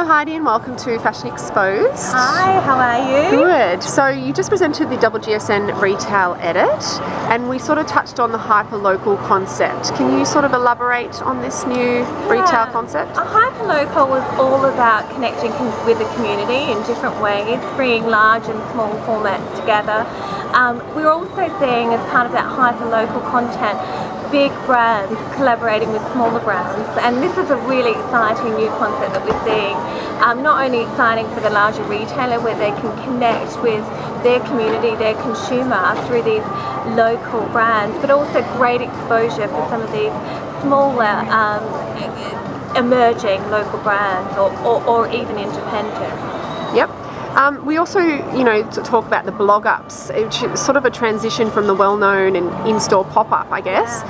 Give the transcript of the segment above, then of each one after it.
Hello Heidi and welcome to Fashion Exposed. Hi, how are you? Good. So you just presented the WGSN retail edit and we sort of touched on the hyper-local concept. Can you sort of elaborate on this new retail concept? A hyper-local was all about connecting with the community in different ways, bringing large and small formats together. We're also seeing as part of that hyper-local content big brands collaborating with smaller brands, and this is a really exciting new concept that we're seeing. Not only exciting for the larger retailer where they can connect with their community, their consumer through these local brands, but also great exposure for some of these smaller emerging local brands or even independent. Yep. We also, talk about the blog ups, which is sort of a transition from the well-known and in-store pop-up, I guess.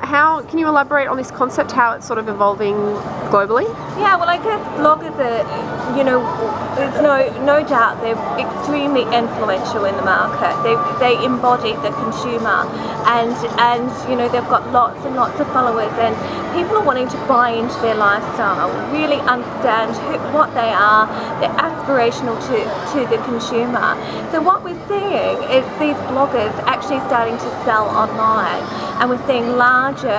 How can you elaborate on this concept, how it's sort of evolving globally? Yeah, well, I guess bloggers are, there's no doubt they're extremely influential in the market. They embody the consumer, and they've got lots and lots of followers, and people are wanting to buy into their lifestyle, really understand what they are. They're aspirational to the consumer. So what we're seeing is these bloggers actually starting to sell online, and we're seeing larger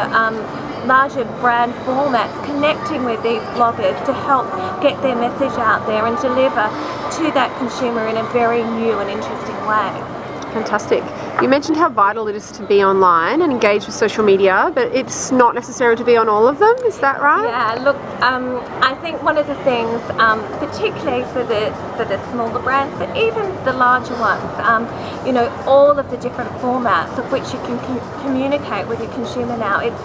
brand formats connecting with these bloggers to help get their message out there and deliver to that consumer in a very new and interesting way. Fantastic. You mentioned how vital it is to be online and engage with social media, but it's not necessary to be on all of them, is that right? Yeah, look, I think one of the things, particularly for the smaller brands, but even the larger ones, all of the different formats of which you can communicate with your consumer now, it's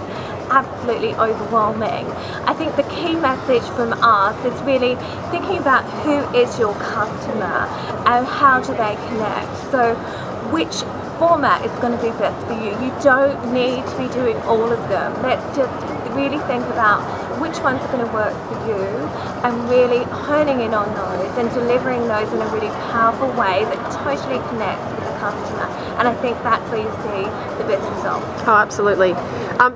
absolutely overwhelming. I think the key message from us is really thinking about who is your customer and how do they connect. So which format is going to be best for you. You don't need to be doing all of them. Let's just really think about which ones are going to work for you and really honing in on those and delivering those in a really powerful way that totally connects with the customer. And I think that's where you see the best results. Oh, absolutely.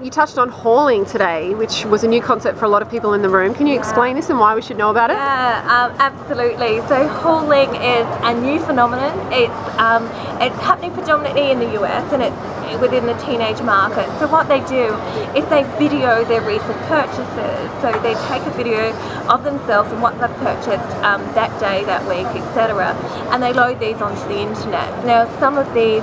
You touched on hauling today, which was a new concept for a lot of people in the room. Can you explain this and why we should know about it? Yeah, absolutely. So hauling is a new phenomenon. It's happening predominantly in the US, and it's within the teenage market. So what they do is they video their recent purchases. So they take a video of themselves and what they've purchased that day, that week, etc. And they load these onto the internet. Now some of these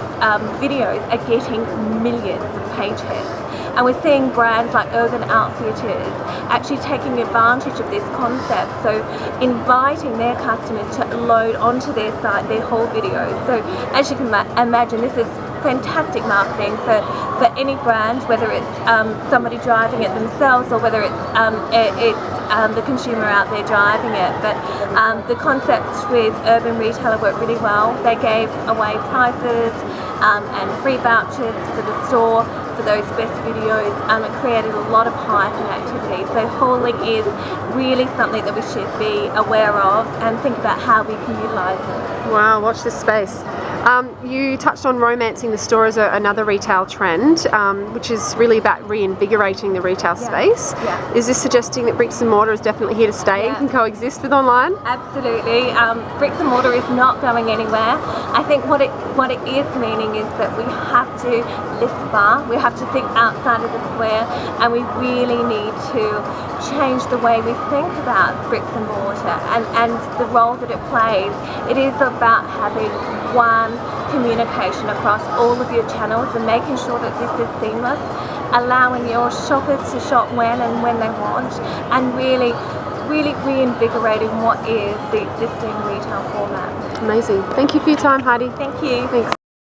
videos are getting millions of page hits. And we're seeing brands like Urban Outfitters actually taking advantage of this concept, so inviting their customers to load onto their site their haul videos. So as you can imagine, this is fantastic marketing for any brand, whether it's somebody driving it themselves or whether it's the consumer out there driving it. But the concept with Urban Retailer worked really well. They gave away prizes and free vouchers for the store for those best videos. It created a lot of hype and activity. So hauling is really something that we should be aware of and think about how we can utilise it. Wow, watch this space. You touched on romancing the store as another retail trend, which is really about reinvigorating the retail space. Yeah. Is this suggesting that bricks and mortar is definitely here to stay and can coexist with online? Absolutely. Bricks and mortar is not going anywhere. I think what it is meaning is that we have to lift the bar. We have to think outside of the square, and we really need to change the way we think about bricks and mortar and the role that it plays. It is about having one communication across all of your channels and making sure that this is seamless, allowing your shoppers to shop when they want, and really reinvigorating what is the existing retail format. Amazing. Thank you for your time, Heidi. Thank you. Thanks.